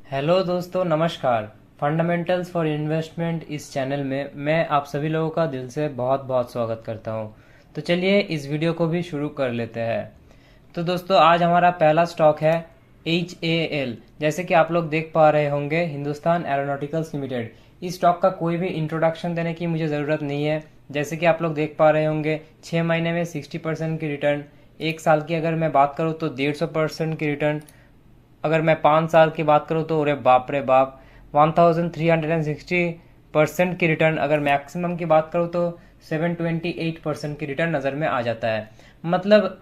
Hello दोस्तों, नमस्कार। Fundamentals for investment इस चैनल में मैं आप सभी लोगों का दिल से बहुत बहुत स्वागत करता हूं। तो चलिए इस वीडियो को भी शुरू कर लेते हैं। तो दोस्तों, आज हमारा पहला स्टॉक है HAL। जैसे कि आप लोग देख पा रहे होंगे, हिंदुस्तान एरोनॉटिकल्स लिमिटेड। इस स्टॉक का कोई भी इंट्रोडक्शन देने की मुझे ज़रूरत नहीं है। जैसे कि आप लोग देख पा रहे होंगे, 6 महीने में 60% की रिटर्न, एक साल की अगर मैं बात करूँ तो 150% की रिटर्न, अगर मैं 5 साल की बात करूँ तो अरे बाप रे बाप, 1360% की रिटर्न, अगर मैक्सिमम की बात करूँ तो 728% की रिटर्न नज़र में आ जाता है। मतलब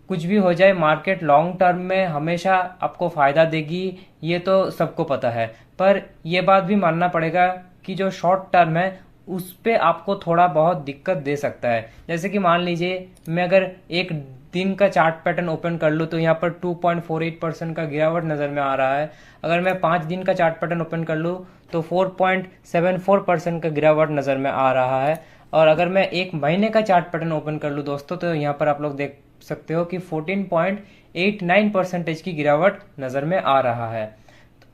कुछ भी हो जाए, मार्केट लॉन्ग टर्म में हमेशा आपको फायदा देगी, ये तो सबको पता है। पर यह बात भी मानना पड़ेगा कि जो शॉर्ट टर्म है उस पे आपको थोड़ा बहुत दिक्कत दे सकता है। जैसे कि मान लीजिए, मैं अगर एक दिन का चार्ट पैटर्न ओपन कर लूँ तो यहाँ पर 2.48% का गिरावट नज़र में आ रहा है। अगर मैं 5 दिन का चार्ट पैटर्न ओपन कर लूँ तो 4.74% का गिरावट नज़र में आ रहा है। और अगर मैं एक महीने का चार्ट पैटर्न ओपन कर लूँ दोस्तों, तो यहाँ पर आप लोग देख सकते हो कि 14.89% की गिरावट नज़र में आ रहा है।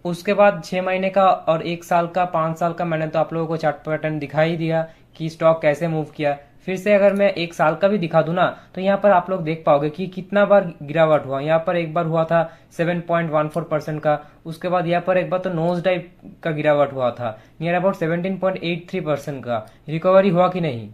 उसके बाद 6 महीने का और एक साल का, 5 साल का, मैंने तो आप लोगों को चार्ट पैटर्न दिखा ही दिया कि स्टॉक कैसे मूव किया। फिर से अगर मैं एक साल का भी दिखा दूं ना, तो यहाँ पर आप लोग देख पाओगे कि कितना बार गिरावट हुआ। यहाँ पर एक बार हुआ था 7.14% का, उसके बाद यहाँ पर एक बार तो नोज डाइव का गिरावट हुआ था नियर अबाउट 17.83% का। रिकवरी हुआ कि नहीं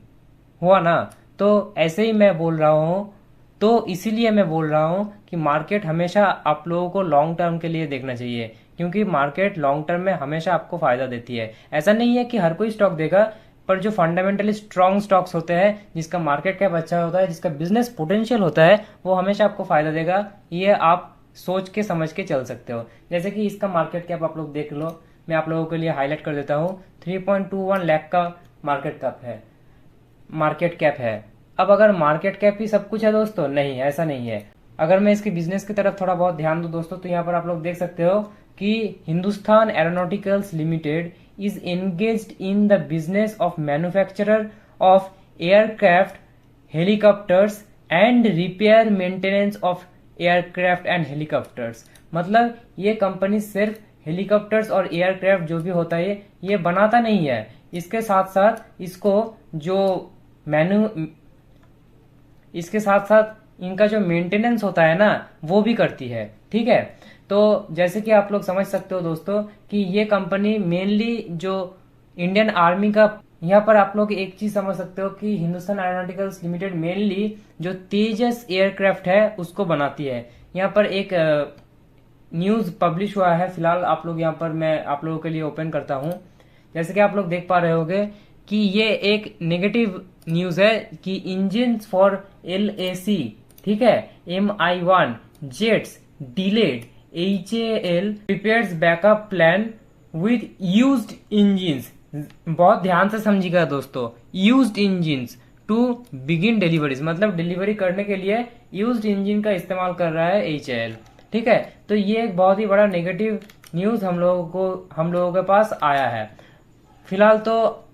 हुआ ना? तो ऐसे ही मैं बोल रहा हूँ। तो इसीलिए मैं बोल रहा हूँ कि मार्केट हमेशा आप लोगों को लॉन्ग टर्म के लिए देखना चाहिए, क्योंकि मार्केट लॉन्ग टर्म में हमेशा आपको फायदा देती है। ऐसा नहीं है कि हर कोई स्टॉक देगा, पर जो फंडामेंटली स्ट्रांग स्टॉक्स होते हैं, जिसका मार्केट कैप अच्छा होता है, जिसका बिजनेस पोटेंशियल होता है, वो हमेशा आपको फायदा देगा। ये आप सोच के समझ के चल सकते हो। जैसे कि इसका मार्केट कैप आप लोग देख लो, मैं आप लोगों के लिए हाईलाइट कर देता हूँ। 3.21 लाख का मार्केट कैप है। अब अगर मार्केट कैप ही सब कुछ है दोस्तों, नहीं, ऐसा नहीं है। अगर मैं इसके बिजनेस की तरफ थोड़ा बहुत ध्यान दूं दोस्तों, तो यहाँ पर आप लोग देख सकते हो कि Hindustan aeronauticals limited is engaged in the business of manufacturer of aircraft, helicopters and repair maintenance of aircraft and helicopters. मतलब ये कंपनी सिर्फ हेलीकॉप्टर्स और एयरक्राफ्ट जो भी होता है ये बनाता नहीं है, इसके साथ साथ इसको जो मैन्यू इसके साथ साथ इनका जो मेंटेनेंस होता है ना, वो भी करती है। ठीक है। तो जैसे कि आप लोग समझ सकते हो दोस्तों कि ये कंपनी मेनली जो इंडियन आर्मी का, यहाँ पर आप लोग एक चीज समझ सकते हो कि हिंदुस्तान एरोनॉटिकल्स लिमिटेड मेनली जो तेजस एयरक्राफ्ट है उसको बनाती है। यहाँ पर एक न्यूज पब्लिश हुआ है फिलहाल, आप लोग यहाँ पर मैं आप लोगों के लिए ओपन करता हूँ। जैसे कि आप लोग देख पा रहे होंगे कि ये एक नेगेटिव न्यूज है कि इंजन फॉर LAC, ठीक है, MI1 jets delayed, HAL prepares backup plan with used engines. बहुत ध्यान से समझिएगा दोस्तों, used engines to begin deliveries, मतलब डिलीवरी करने के लिए यूज्ड इंजन का इस्तेमाल कर रहा है HAL। ठीक है। तो ये एक बहुत ही बड़ा नेगेटिव न्यूज हम लोगों के पास आया है। फिलहाल तो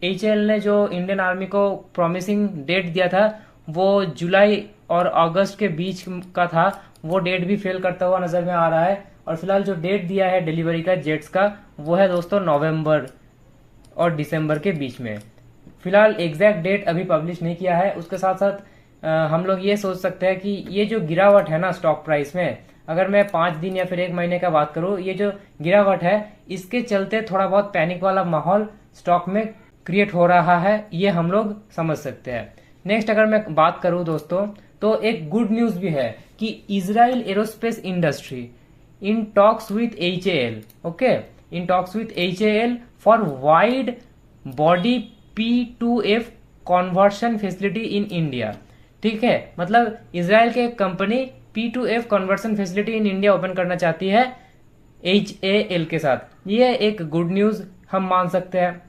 HAL ने जो इंडियन आर्मी को प्रॉमिसिंग डेट दिया था वो जुलाई और अगस्त के बीच का था, वो डेट भी फेल करता हुआ नजर में आ रहा है। और फिलहाल जो डेट दिया है डिलीवरी का जेट्स का, वो है दोस्तों नवंबर और दिसंबर के बीच में। फिलहाल एग्जैक्ट डेट अभी पब्लिश नहीं किया है। उसके साथ साथ हम लोग ये सोच सकते हैं कि ये जो गिरावट है ना स्टॉक प्राइस में, अगर मैं 5 दिन या फिर एक महीने का बात करूं, ये जो गिरावट है इसके चलते थोड़ा बहुत पैनिक वाला माहौल स्टॉक में क्रिएट हो रहा है, ये हम लोग समझ सकते हैं। नेक्स्ट अगर मैं बात करूं दोस्तों, तो एक गुड न्यूज भी है कि Israel aerospace industry in talks with HAL, okay, in talks with HAL for wide body P2F conversion facility in India. ठीक है। मतलब इजराइल के company P2F conversion facility in India open करना चाहती है HAL के साथ। ये एक गुड न्यूज हम मान सकते हैं।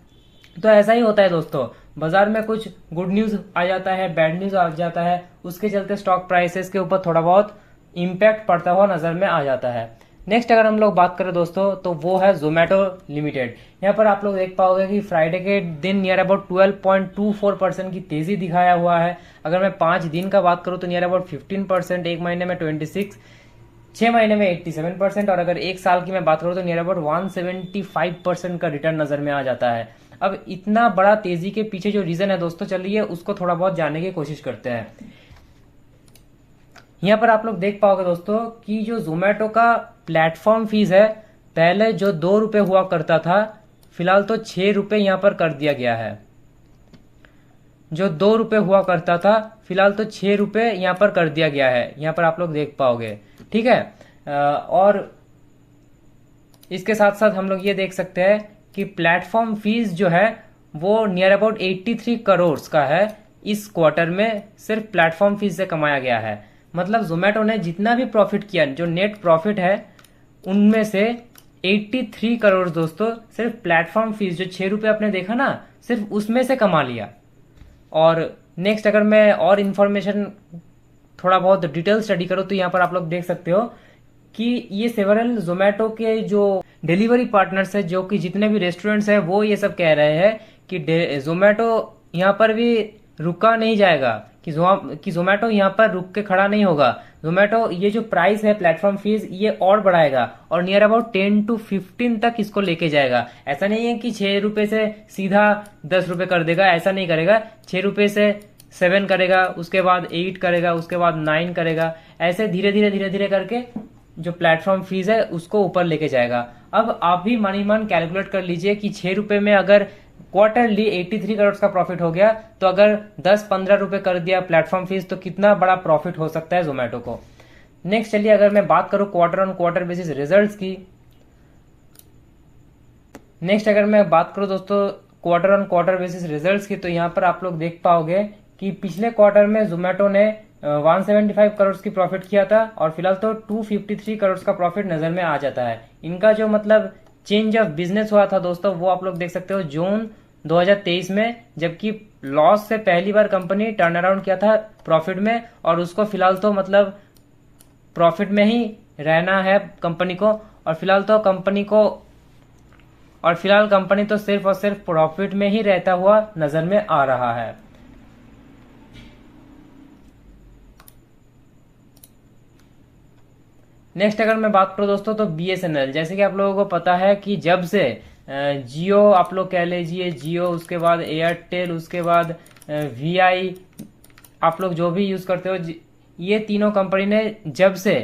तो ऐसा ही होता है दोस्तों, बाजार में कुछ गुड न्यूज आ जाता है, बैड न्यूज आ जाता है, उसके चलते स्टॉक प्राइसेस के ऊपर थोड़ा बहुत इम्पैक्ट पड़ता हुआ नजर में आ जाता है। नेक्स्ट अगर हम लोग बात करें दोस्तों, तो वो है जोमेटो लिमिटेड। यहाँ पर आप लोग देख पाओगे कि फ्राइडे के दिन नियर अबाउट 12.24% की तेजी दिखाया हुआ है। अगर मैं 5 दिन का बात करूं तो नियर अबाउट 15%, एक महीने में 6 महीने में 87%, और अगर एक साल की मैं बात करूं तो नियर अबाउट 175% का रिटर्न नजर में आ जाता है। अब इतना बड़ा तेजी के पीछे जो रीजन है दोस्तों, चलिए उसको थोड़ा बहुत जानने की कोशिश करते हैं। यहाँ पर आप लोग देख पाओगे दोस्तों कि जो जोमेटो का प्लेटफॉर्म फीस है, पहले जो 2 रुपए हुआ करता था, फिलहाल तो 6 रुपए यहाँ पर कर दिया गया है। जो 2 रुपए हुआ करता था, फिलहाल तो 6 रुपए यहाँ पर कर दिया गया है। यहाँ पर आप लोग देख पाओगे, ठीक है। और इसके साथ साथ हम लोग ये देख सकते हैं कि प्लेटफॉर्म फीस जो है वो नियर अबाउट 83 करोड़ का है। इस क्वार्टर में सिर्फ प्लेटफॉर्म फीस से कमाया गया है। मतलब जोमेटो ने जितना भी प्रॉफिट किया, जो नेट प्रॉफिट है, उनमें से 83 करोड़ दोस्तों सिर्फ प्लेटफॉर्म फीस, जो 6 रुपए आपने देखा ना, सिर्फ उसमें से कमा लिया। और नेक्स्ट अगर मैं और इन्फॉर्मेशन थोड़ा बहुत डिटेल स्टडी करो तो यहाँ पर आप लोग देख सकते हो कि ये सेवरल जोमेटो के जो डिलीवरी पार्टनर्स है, जो कि जितने भी रेस्टोरेंट्स हैं, वो ये सब कह रहे हैं कि जोमेटो यहाँ पर भी रुका नहीं जाएगा, कि जोमेटो यहाँ पर रुक के खड़ा नहीं होगा। जोमेटो ये जो प्राइस है प्लेटफॉर्म फीस, ये और बढ़ाएगा और नियर अबाउट 10 to 15 तक इसको लेके जाएगा। ऐसा नहीं है कि 6 रुपए से सीधा 10 रुपए कर देगा, ऐसा नहीं करेगा। 6 रुपए से 7 करेगा, उसके बाद 8 करेगा, उसके बाद 9 करेगा। ऐसे धीरे धीरे करके जो प्लेटफॉर्म फीस है उसको ऊपर लेके जाएगा। अब आप भी मन ही मन कैलकुलेट कर लीजिए कि 6 रुपए में अगर क्वार्टरली 83 करोड़ का प्रॉफिट हो गया, तो अगर 10-15 रुपए कर दिया प्लेटफॉर्म फीस, तो कितना बड़ा प्रॉफिट हो सकता है जोमेटो को। नेक्स्ट चलिए अगर मैं बात करूं quarter on quarter basis results की। नेक्स्ट अगर मैं बात करूं दोस्तों quarter on quarter basis results की, तो यहाँ पर आप लोग देख पाओगे कि पिछले क्वार्टर में जोमेटो ने 175 करोड़ की प्रॉफिट किया था, और फिलहाल तो 253 करोड़ का प्रॉफिट नजर में आ जाता है। इनका जो मतलब चेंज ऑफ बिजनेस हुआ था दोस्तों, वो आप लोग देख सकते हो जून 2023 में, जबकि लॉस से पहली बार कंपनी टर्न अराउंड किया था प्रॉफिट में, और उसको फिलहाल तो मतलब प्रॉफिट में ही रहना है कंपनी को। और फिलहाल कंपनी तो सिर्फ और सिर्फ प्रॉफिट में ही रहता हुआ नजर में आ रहा है। नेक्स्ट अगर मैं बात करूं दोस्तों तो बीएसएनएल, जैसे कि आप लोगों को पता है कि जब से जियो, आप लोग कह लीजिए जियो, उसके बाद एयरटेल, उसके बाद वीआई, आप लोग जो भी यूज करते हो, ये तीनों कंपनी ने जब से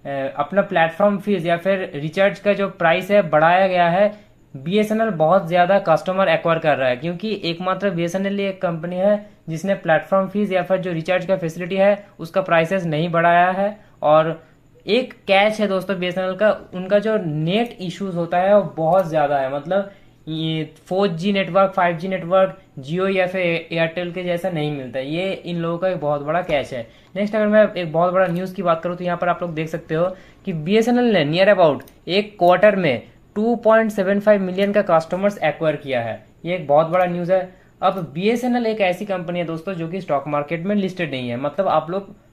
अपना प्लेटफॉर्म फीस या फिर रिचार्ज का जो प्राइस है बढ़ाया गया है, बीएसएनएल बहुत ज्यादा कस्टमर एक्वायर कर रहा है, क्योंकि एकमात्र बीएसएनएल एक कंपनी है जिसने प्लेटफॉर्म फीस या फिर जो रिचार्ज का फैसिलिटी है उसका प्राइसेस नहीं बढ़ाया है। और एक कैच है दोस्तों बीएसएनएल का, उनका जो नेट इश्यूज होता है वो बहुत ज्यादा है। मतलब ये 4G नेटवर्क, 5G नेटवर्क जियो या फिर एयरटेल के जैसा नहीं मिलता है। ये इन लोगों का एक बहुत बड़ा कैच है। नेक्स्ट अगर मैं एक बहुत बड़ा न्यूज की बात करूं तो यहाँ पर आप लोग देख सकते हो कि बीएसएनएल ने नियर अबाउट एक क्वार्टर में 2.75 मिलियन का कस्टमर्स एक्वायर किया है। ये एक बहुत बड़ा न्यूज है। अब बीएसएनएल एक ऐसी कंपनी है दोस्तों जो कि स्टॉक मार्केट में लिस्टेड नहीं है, मतलब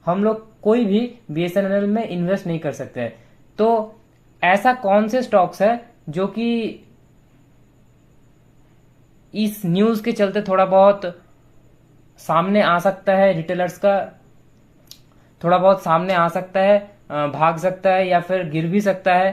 हम लोग कोई भी बीएसएनएल में इन्वेस्ट नहीं कर सकते। तो ऐसा कौन से स्टॉक्स है जो कि इस न्यूज के चलते थोड़ा बहुत सामने आ सकता है, रिटेलर्स का थोड़ा बहुत सामने आ सकता है, भाग सकता है या फिर गिर भी सकता है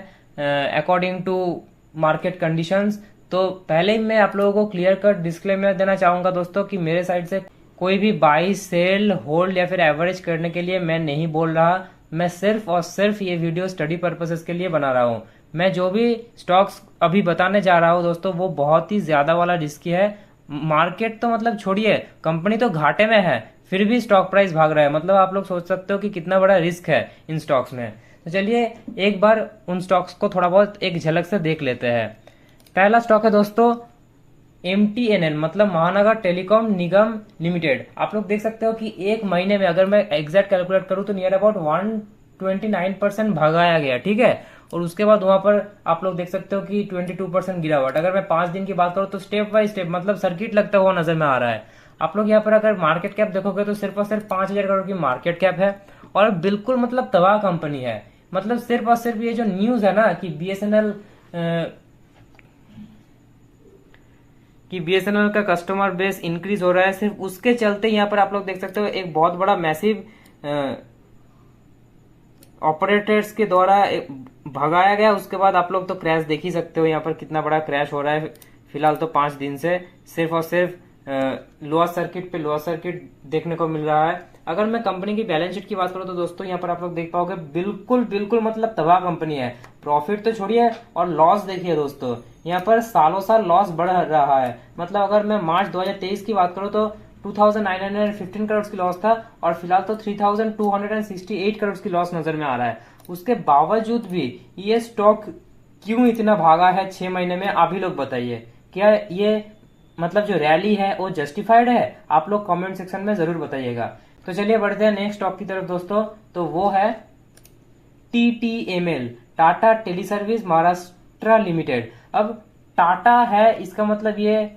अकॉर्डिंग टू मार्केट कंडीशंस। तो पहले ही मैं आप लोगों को क्लियर कट डिस्क्लेमर देना चाहूंगा दोस्तों कि मेरे साइड से कोई भी बाई, सेल, होल्ड या फिर एवरेज करने के लिए मैं नहीं बोल रहा। मैं सिर्फ और सिर्फ ये वीडियो स्टडी पर्पसेस के लिए बना रहा हूँ। मैं जो भी स्टॉक्स अभी बताने जा रहा हूँ दोस्तों, वो बहुत ही ज्यादा वाला रिस्की है। मार्केट तो मतलब छोड़िए, कंपनी तो घाटे में है, फिर भी स्टॉक प्राइस भाग रहा है। मतलब आप लोग सोच सकते हो कि कितना बड़ा रिस्क है इन स्टॉक्स में। तो चलिए एक बार उन स्टॉक्स को थोड़ा बहुत एक झलक से देख लेते हैं। पहला स्टॉक है दोस्तों MTNL, मतलब महानगर टेलीकॉम निगम लिमिटेड। आप लोग देख सकते हो कि एक महीने में अगर मैं एग्जैक्ट कैलकुलेट करूं तो नियर अबाउट 129% भगाया गया, ठीक है। और उसके बाद वहां पर आप लोग देख सकते हो कि 22% गिरावट। अगर मैं 5 दिन की बात करूं तो स्टेप बाय स्टेप मतलब सर्किट लगता हुआ नजर में आ रहा है। आप लोग यहाँ पर अगर मार्केट कैप देखोगे तो सिर्फ और सिर्फ 5,000 करोड़ की मार्केट कैप है, और बिल्कुल मतलब तबाह कंपनी है। मतलब सिर्फ और सिर्फ ये जो न्यूज है ना कि बीएसएनएल का कस्टमर बेस इंक्रीज हो रहा है, सिर्फ उसके चलते यहाँ पर आप लोग देख सकते हो एक बहुत बड़ा मैसिव ऑपरेटर्स के द्वारा भगाया गया। उसके बाद आप लोग तो क्रैश देख ही सकते हो, यहाँ पर कितना बड़ा क्रैश हो रहा है फिलहाल तो 5 दिन से, सिर्फ और सिर्फ लोअर सर्किट पे लोअर सर्किट देखने को मिल रहा है। अगर मैं कंपनी की बैलेंस शीट की बात करूं तो दोस्तों यहाँ पर आप लोग देख पाओगे बिल्कुल बिल्कुल मतलब तबाह कंपनी है। प्रॉफिट तो छोड़िए और लॉस देखिए दोस्तों, यहाँ पर सालों साल लॉस बढ़ रहा है। मतलब अगर मैं मार्च 2023 की बात करूं तो 2915 करोड़ की लॉस था और फिलहाल तो 3268 करोड़ की लॉस नजर में आ रहा है। उसके बावजूद भी ये स्टॉक क्यों इतना भागा है 6 महीने में, आप ही लोग बताइए। क्या ये मतलब जो रैली है वो जस्टिफाइड है? आप लोग कमेंट सेक्शन में जरूर बताइएगा। तो चलिए बढ़ते हैं नेक्स्ट स्टॉक की तरफ दोस्तों, तो वो है TTML, टाटा टेलीसर्विस महाराष्ट्र लिमिटेड। अब टाटा है, इसका मतलब ये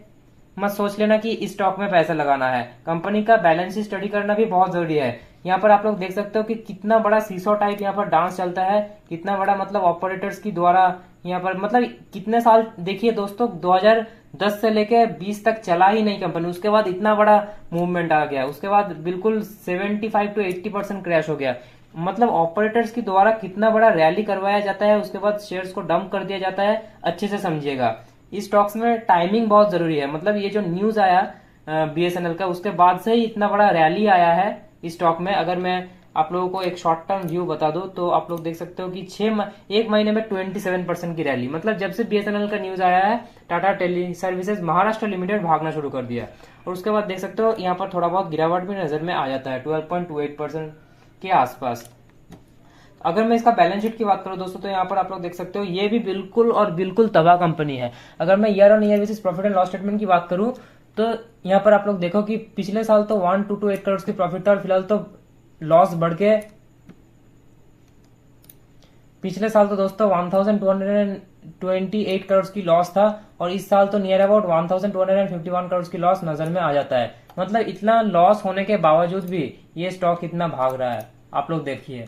मत सोच लेना कि इस स्टॉक में पैसा लगाना है। कंपनी का बैलेंस शीट स्टडी करना भी बहुत जरूरी है। यहाँ पर आप लोग देख सकते हो कि कितना बड़ा सीसो टाइप यहाँ पर डांस चलता है, कितना बड़ा मतलब ऑपरेटर्स की द्वारा यहाँ पर मतलब कितने साल देखिए दोस्तों, 2010 से लेके 20 तक चला ही नहीं कंपनी, उसके बाद इतना बड़ा मूवमेंट आ गया, उसके बाद बिल्कुल 75 to 80% क्रैश हो गया। मतलब ऑपरेटर्स की द्वारा कितना बड़ा रैली करवाया जाता है, उसके बाद शेयर्स को डंप कर दिया जाता है, अच्छे से समझिएगा। इस स्टॉक्स में टाइमिंग बहुत जरूरी है। मतलब ये जो न्यूज आया BSNL का, उसके बाद से ही इतना बड़ा रैली आया है इस स्टॉक में। अगर मैं आप लोगों को एक शॉर्ट टर्म व्यू बता दूं तो आप लोग देख सकते हो कि एक महीने में 27% की रैली। मतलब जब से BSNL का न्यूज आया है Tata teleservices Maharashtra limited भागना शुरू कर दिया, और उसके बाद देख सकते हो यहाँ पर थोड़ा बहुत गिरावट भी नजर में आ जाता है 12.28% के आसपास। अगर मैं इसका बैलेंस शीट की बात करूं दोस्तों तो यहाँ पर आप लोग देख सकते हो ये भी बिल्कुल और बिल्कुल तबाह कंपनी है। अगर मैं year on year basis profit and loss statement की बात करूं तो यहाँ पर आप लोग देखो कि पिछले साल तो 1228 करोड़ की प्रॉफिट था और फिलहाल तो लॉस बढ़ के पिछले साल तो दोस्तों 1228 करोड़ की लॉस था और इस साल तो नियर अबाउट 1251 करोड़ की लॉस नजर में आ जाता है। मतलब इतना लॉस होने के बावजूद भी ये स्टॉक इतना भाग रहा है, आप लोग देखिए।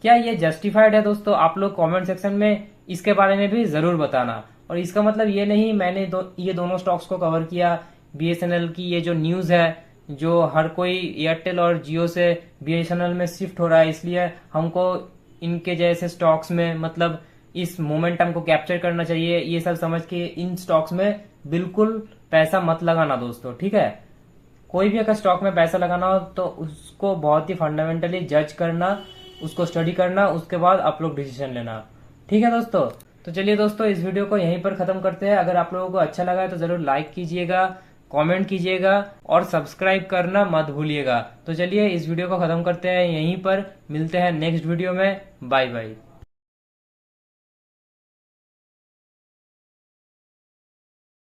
क्या ये जस्टिफाइड है दोस्तों? आप लोग कमेंट सेक्शन में इसके बारे में भी जरूर बताना। और इसका मतलब ये नहीं मैंने ये दोनों स्टॉक्स को कवर किया। BSNL की ये जो न्यूज है, जो हर कोई एयरटेल और जियो से BSNL में शिफ्ट हो रहा है, इसलिए हमको इनके जैसे स्टॉक्स में मतलब इस मोमेंटम को कैप्चर करना चाहिए। ये सब समझ के इन स्टॉक्स में बिल्कुल पैसा मत लगाना दोस्तों, ठीक है। कोई भी अगर स्टॉक में पैसा लगाना हो तो उसको बहुत ही फंडामेंटली जज करना, उसको स्टडी करना, उसके बाद आप लोग डिसीजन लेना, ठीक है दोस्तों। तो चलिए दोस्तों इस वीडियो को यहीं पर खत्म करते हैं। अगर आप लोगों को अच्छा लगा है तो जरूर लाइक कीजिएगा, कमेंट कीजिएगा और सब्सक्राइब करना मत भूलिएगा। तो चलिए इस वीडियो को खत्म करते हैं यहीं पर, मिलते हैं नेक्स्ट वीडियो में। Bye bye.